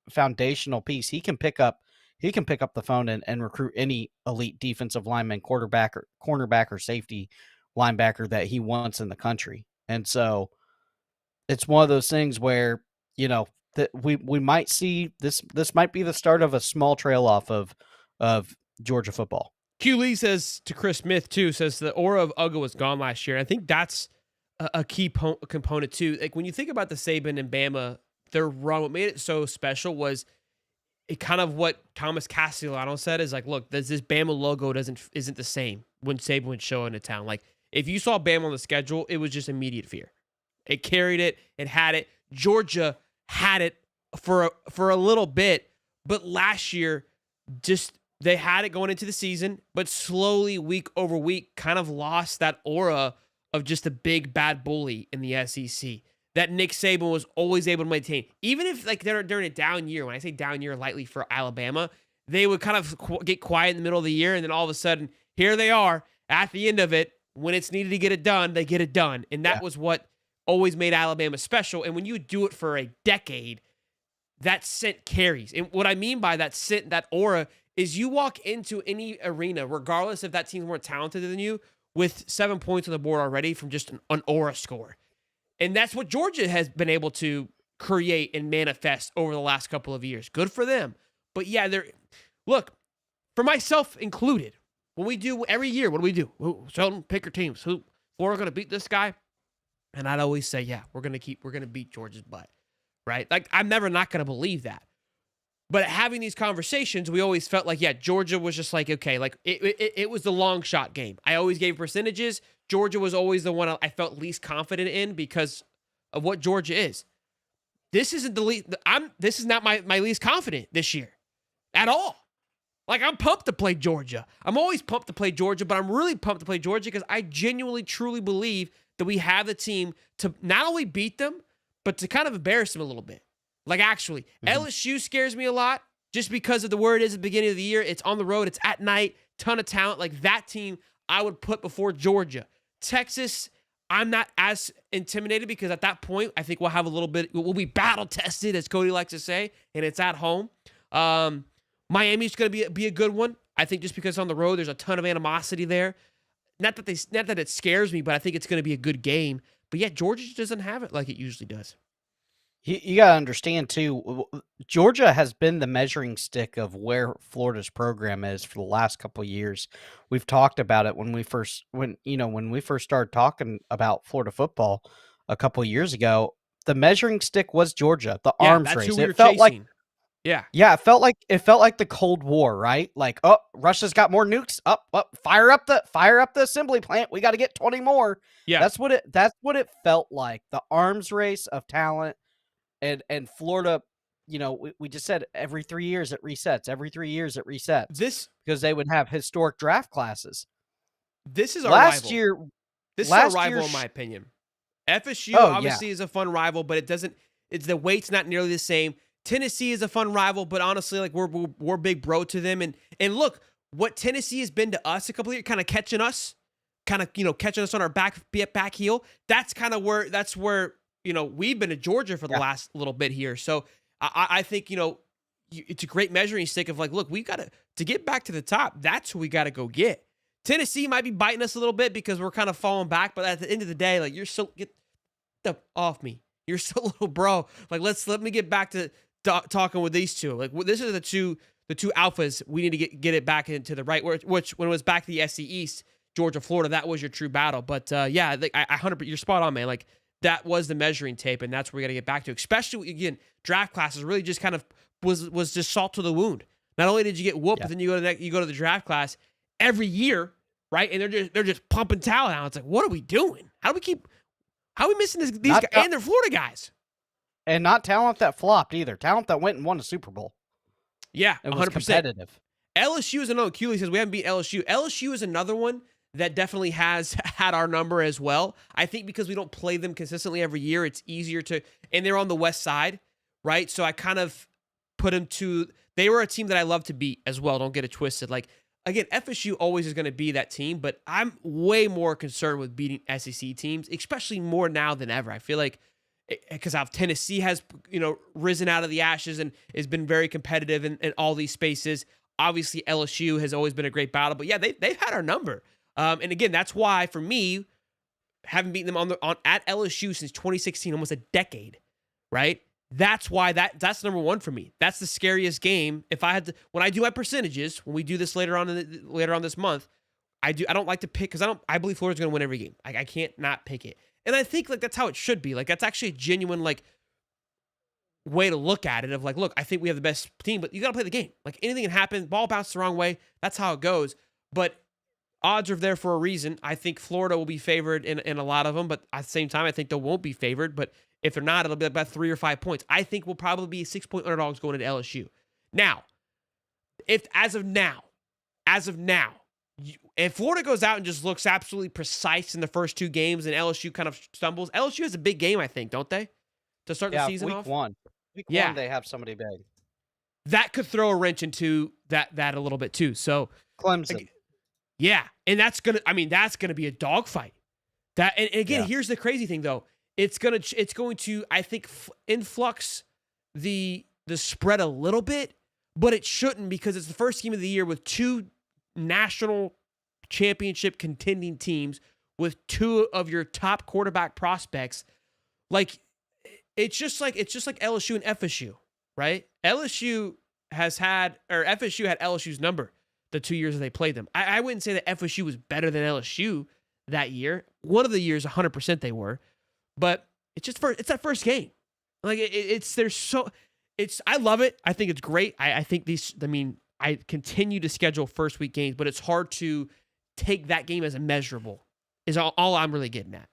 foundational piece. He can pick up the phone and recruit any elite defensive lineman, quarterback or cornerback or safety linebacker that he wants in the country. And so it's one of those things where, that we might see this might be the start of a small trail off of Georgia football. Q Lee says to Chris Smith too, says the aura of Uga was gone last year. I think that's a key component too. Like when you think about the Saban and Bama, their run, what made it so special was it kind of what Thomas Castellano said is like, look, this Bama logo isn't the same when Saban would show into town. Like if you saw Bama on the schedule, it was just immediate fear. It carried it, it had it. Georgia had it for a little bit, but last year just they had it going into the season, but slowly week over week kind of lost that aura of just a big bad bully in the SEC that Nick Saban was always able to maintain. Even if like they're during a down year, when I say down year lightly for Alabama, they would kind of get quiet in the middle of the year, and then all of a sudden, here they are at the end of it. When it's needed to get it done, they get it done. And that was what always made Alabama special. And when you do it for a decade, that scent carries. And what I mean by that scent, that aura, is you walk into any arena, regardless if that team's more talented than you, with 7 points on the board already from just an aura score. And that's what Georgia has been able to create and manifest over the last couple of years. Good for them. But yeah, look, for myself included, when we do every year, what do? Sheldon, pick your teams. Florida going to beat this guy? And I'd always say, yeah, we're going to beat Georgia's butt, right? Like, I'm never not going to believe that. But having these conversations, we always felt like, yeah, Georgia was just like, okay, like it was the long shot game. I always gave percentages. Georgia was always the one I felt least confident in because of what Georgia is. This isn't the least. This is not my least confident this year at all. Like, I'm pumped to play Georgia. I'm always pumped to play Georgia, but I'm really pumped to play Georgia because I genuinely, truly believe that we have the team to not only beat them, but to kind of embarrass them a little bit. Like, actually, LSU scares me a lot just because of the word is at the beginning of the year. It's on the road. It's at night. Ton of talent. Like, that team I would put before Georgia. Texas, I'm not as intimidated because at that point, I think we'll have a little bit, we'll be battle tested, as Cody likes to say, and it's at home. Miami's going to be a good one. I think just because on the road, there's a ton of animosity there. Not that it scares me, but I think it's going to be a good game. But yeah, Georgia just doesn't have it like it usually does. You got to understand too, Georgia has been the measuring stick of where Florida's program is for the last couple of years. We've talked about it when we first started talking about Florida football a couple of years ago. The measuring stick was Georgia, the arms race. Who we were chasing. Yeah, it felt like the Cold War, right? Like, oh, Russia's got more nukes. Fire up the assembly plant. We got to get 20 more. Yeah, that's what it felt like. The arms race of talent. And Florida, we just said every 3 years it resets. Every 3 years it resets. This because they would have historic draft classes. This is our last rival. year. This is our rival, in my opinion. FSU obviously is a fun rival, but it's the weight's not nearly the same. Tennessee is a fun rival, but honestly, like we're big bro to them. And look, what Tennessee has been to us a couple of years, kind of catching us on our back heel. That's where we've been to Georgia for the last little bit here. So I think, it's a great measuring stick of like, look, we got to get back to the top. That's who we got to go get. Tennessee might be biting us a little bit because we're kind of falling back. But at the end of the day, like, get the off me. You're so little bro. Like, let me get back to talking with these two. Like, this is the two alphas. We need to get it back into the right, which when it was back to the SC East, Georgia, Florida, that was your true battle. But yeah, I 100%, you're spot on, man. Like, that was the measuring tape, and that's where we got to get back to. Especially, again, draft classes really just kind of was just salt to the wound. Not only did you get whooped, but then you go to the draft class every year, right? And they're just pumping talent out. It's like, what are we doing? How are we missing these guys? And they're Florida guys. And not talent that flopped either. Talent that went and won a Super Bowl. Yeah, it was 100%. Competitive. LSU is another. Keeley says we haven't beat LSU. LSU is another one that definitely has had our number as well. I think because we don't play them consistently every year, it's easier to, and they're on the west side, right? So I kind of put them they were a team that I love to beat as well. Don't get it twisted. Like, again, FSU always is going to be that team, but I'm way more concerned with beating SEC teams, especially more now than ever. I feel like because Tennessee has, risen out of the ashes and has been very competitive in all these spaces. Obviously, LSU has always been a great battle, but yeah, they've had our number. And again, that's why for me, having beaten them at LSU since 2016, almost a decade, right? That's why that's number one for me. That's the scariest game. If I had to, when I do my percentages, when we do this later on this month, I don't like to pick because I believe Florida's going to win every game. I can't not pick it, and I think like that's how it should be. Like that's actually a genuine like way to look at it. Of like, look, I think we have the best team, but you got to play the game. Like anything can happen. Ball bounced the wrong way. That's how it goes. But odds are there for a reason. I think Florida will be favored in a lot of them, but at the same time, I think they won't be favored. But if they're not, it'll be about 3 or 5 points. I think we'll probably be 6-point underdogs going into LSU. Now, as of now, if Florida goes out and just looks absolutely precise in the first 2 games and LSU kind of stumbles, LSU has a big game, I think, don't they? To start the season off? Week one, they have somebody big. That could throw a wrench into that a little bit too. So Clemson. Yeah, and that's gonna be a dogfight. And again, here's the crazy thing though. It's going to I think influx the spread a little bit, but it shouldn't because it's the first game of the year with 2 national championship contending teams with 2 of your top quarterback prospects. Like it's just like LSU and FSU, right? FSU had LSU's number the 2 years that they played them. I wouldn't say that FSU was better than LSU that year. One of the years, 100% they were, but it's that first game. Like I love it. I think it's great. I think I continue to schedule first week games, but it's hard to take that game as a measurable is all I'm really getting at.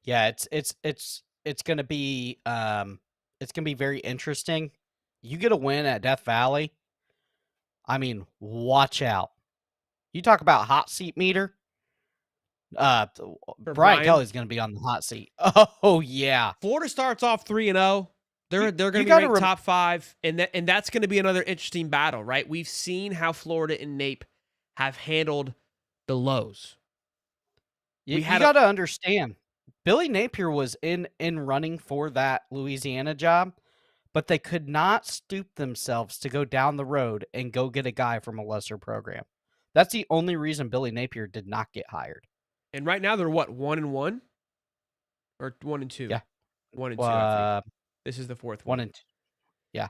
Yeah, it's going to be very interesting. You get a win at Death Valley. I mean, watch out. You talk about hot seat meter. Brian Kelly's going to be on the hot seat. Oh yeah. Florida starts off 3-0. They're going to be ranked top 5, and that's going to be another interesting battle, right? We've seen how Florida and Nape have handled the lows. You got to understand, Billy Napier was in running for that Louisiana job, but they could not stoop themselves to go down the road and go get a guy from a lesser program. That's the only reason Billy Napier did not get hired. And right now they're what, 1-1 or 1-2? Yeah, 1-2. I think. This is the 4th one. 1-2. Yeah,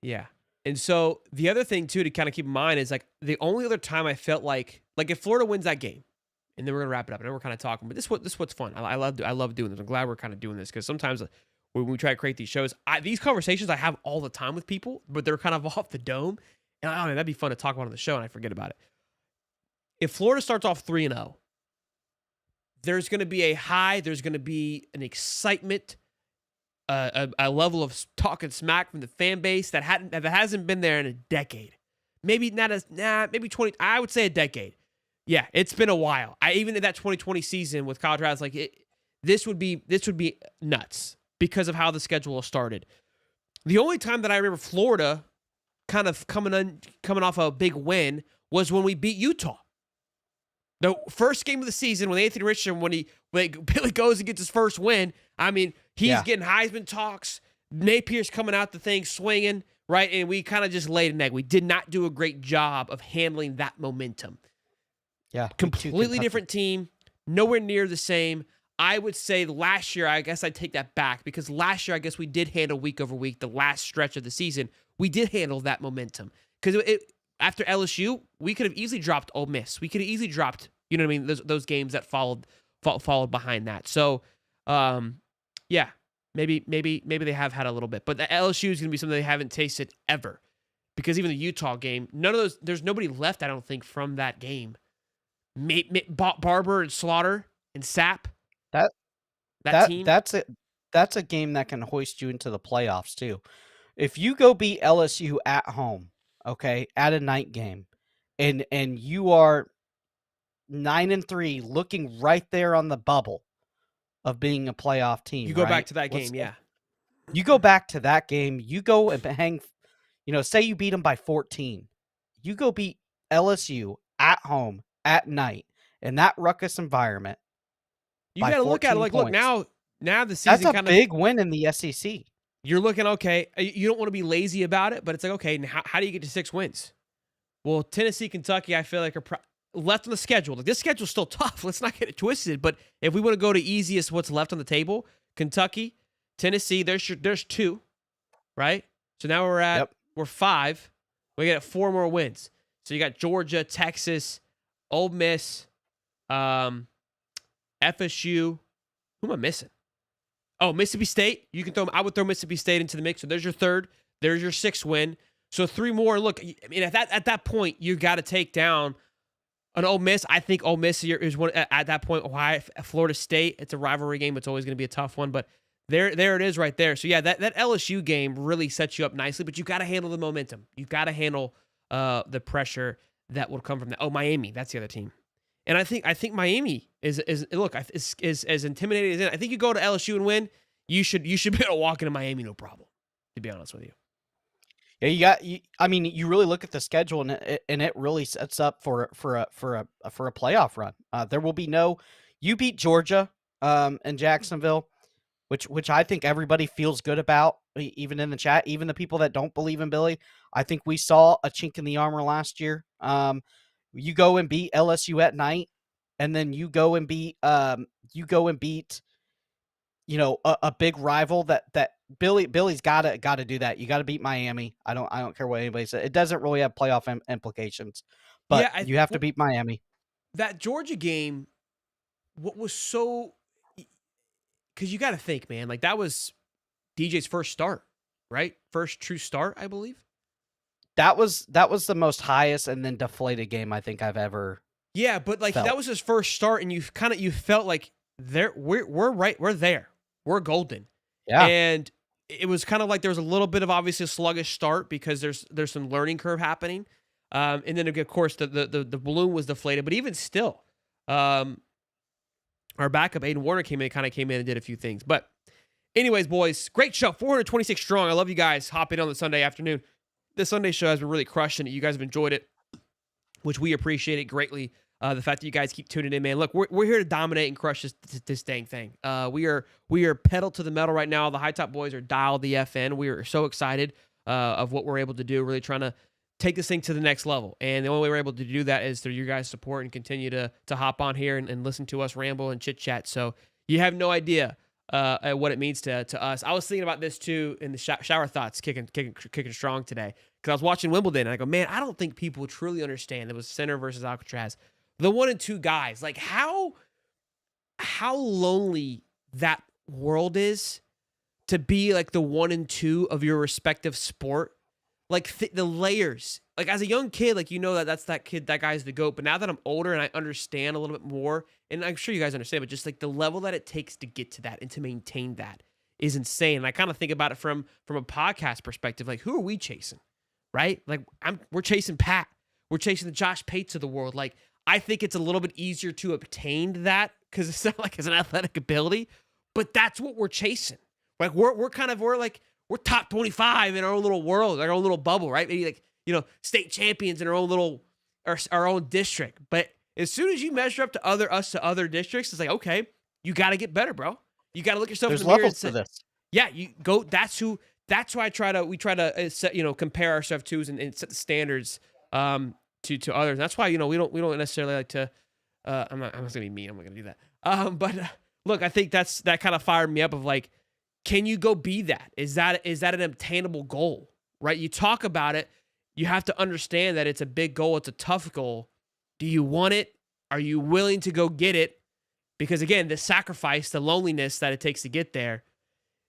yeah. And so the other thing too to kind of keep in mind is like the only other time I felt like if Florida wins that game, and then we're gonna wrap it up. I know we're kind of talking, but this is what's fun. I love doing this. I'm glad we're kind of doing this because sometimes when we try to create these shows, these conversations I have all the time with people, but they're kind of off the dome, and I don't know, that'd be fun to talk about on the show, and I forget about it. If Florida starts off 3-0, there's going to be a high, there's going to be an excitement, a level of talking smack from the fan base that hasn't been there in a decade. Maybe 20. I would say a decade. Yeah, it's been a while. Even in that 2020 season with college rounds, this would be nuts because of how the schedule started. The only time that I remember Florida kind of coming off a big win was when we beat Utah. The first game of the season when Anthony Richardson, when Billy goes and gets his first win, I mean, he's getting Heisman talks. Napier's coming out the thing swinging, right? And we kind of just laid an egg. We did not do a great job of handling that momentum. Yeah. Completely different team, nowhere near the same. I would say last year, I guess I'd take that back because last year, I guess we did handle week over week, the last stretch of the season. We did handle that momentum because after LSU, we could have easily dropped Ole Miss. We could have easily dropped, you know what I mean, those games that followed behind that. So, yeah, maybe they have had a little bit, but the LSU is going to be something they haven't tasted ever because even the Utah game, none of those, there's nobody left, I don't think, from that game. Barber and Slaughter and Sapp. That team. That's a game that can hoist you into the playoffs too. If you go beat LSU at home, okay, at a night game, and you are 9-3, looking right there on the bubble of being a playoff team. You go back to that game, yeah. You go back to that game. You go and hang. Say you beat them by 14. You go beat LSU at home at night in that ruckus environment. You got to look at it like, look, now the season that's a big win in the SEC. You're looking okay. You don't want to be lazy about it, but it's like, okay, how do you get to 6 wins? Well, Tennessee, Kentucky, I feel like are left on the schedule. Like, this schedule's still tough. Let's not get it twisted. But if we want to go to easiest, what's left on the table, Kentucky, Tennessee, there's 2, right? So now we're 5. We got 4 more wins. So you got Georgia, Texas, Ole Miss, FSU. Who am I missing? Oh, Mississippi State. You can I would throw Mississippi State into the mix. So there's your 3rd. There's your 6th win. So 3 more. Look, I mean, at that point, you got to take down an Ole Miss. I think Ole Miss is one at that point. Why Florida State? It's a rivalry game. It's always going to be a tough one, but there it is right there. So yeah, that LSU game really sets you up nicely, but you got to handle the momentum. You got to handle the pressure that will come from that. Oh, Miami, that's the other team, and I think Miami is as intimidating as it. I think you go to LSU and win. You should be able to walk into Miami no problem. To be honest with you. Yeah, you really look at the schedule and it really sets up for a playoff run. There will be you beat Georgia in Jacksonville, which I think everybody feels good about, even in the chat, even the people that don't believe in Billy. I think we saw a chink in the armor last year. You go and beat LSU at night, and then you go and beat a big rival that Billy's got to do that. You got to beat Miami. I don't care what anybody says. It doesn't really have playoff implications, but yeah, you have to beat Miami. That Georgia game, what was so, because you got to think, man, like that was DJ's first start, right? First true start, I believe. That was the most highest and then deflated game I think I've ever. Yeah, but like that was his first start, and you felt like we're there, we're golden. Yeah, and it was kind of like there was a little bit of obviously a sluggish start because there's some learning curve happening, and then of course the balloon was deflated. But even still, our backup Aiden Warner came in and did a few things. But anyways, boys, great show, 426 strong. I love you guys hopping on the Sunday afternoon. The Sunday show has been really crushing it. You guys have enjoyed it, which we appreciate it greatly. The fact that you guys keep tuning in, man. Look, we're here to dominate and crush this dang thing. We are pedal to the metal right now. The High Top Boys are dialed the FN. We are so excited of what we're able to do, really trying to take this thing to the next level. And the only way we're able to do that is through your guys' support and continue to hop on here and listen to us ramble and chit-chat. So you have no idea what it means to us. I was thinking about this, too, in the shower thoughts, kicking strong today. Because I was watching Wimbledon, and I go, man, I don't think people truly understand. It was Sinner versus Alcatraz. The 1 and 2 guys, like how lonely that world is to be like the 1 and 2 of your respective sport. Like the layers, like as a young kid, like, that's that kid, that guy's the GOAT. But now that I'm older and I understand a little bit more, and I'm sure you guys understand, but just like the level that it takes to get to that and to maintain that is insane. And I kind of think about it from a podcast perspective, like who are we chasing, right? Like we're chasing Pat, we're chasing the Josh Pates of the world. Like, I think it's a little bit easier to obtain that because it's not like it's an athletic ability, but that's what we're chasing. Like we're top 25 in our own little world, our own little bubble, right? Maybe like, state champions in our own little, our own district. But as soon as you measure up to other districts, it's like, okay, you got to get better, bro. You got to look yourself in the mirror and say, yeah, you go. That's why we try to set, compare ourselves to and set the standards, to others. That's why, we don't necessarily like to, I'm not going to be mean. I'm not going to do that. But look, I think that kind of fired me up of like, can you go be that? Is that an obtainable goal, right? You talk about it. You have to understand that it's a big goal. It's a tough goal. Do you want it? Are you willing to go get it? Because again, the sacrifice, the loneliness that it takes to get there,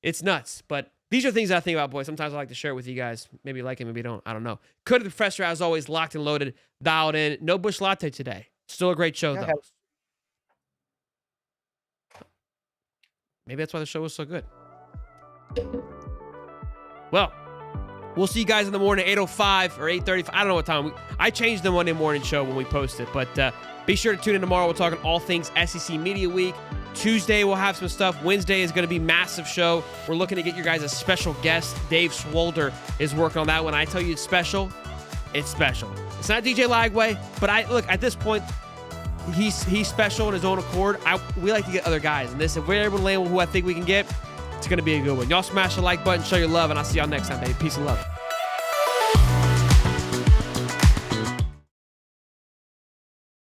it's nuts. But these are things that I think about, boys. Sometimes I like to share it with you guys. Maybe you like it, maybe you don't. I don't know. Could the Professor, as always, locked and loaded, dialed in. No Bush Latte today. Still a great show, though. Maybe that's why the show was so good. Well, we'll see you guys in the morning, 8:05 or 8:35. I don't know what time. I changed the Monday morning show when we post it. But be sure to tune in tomorrow. We're talking all things SEC Media Week. Tuesday, we'll have some stuff. Wednesday is going to be massive show. We're looking to get you guys a special guest. Dave Swolder is working on that one. I tell you it's special. It's special. It's not DJ Lagway, but at this point, he's special in his own accord. We like to get other guys. And if we're able to land who I think we can get, it's going to be a good one. Y'all smash the like button, show your love, and I'll see y'all next time, baby. Peace and love.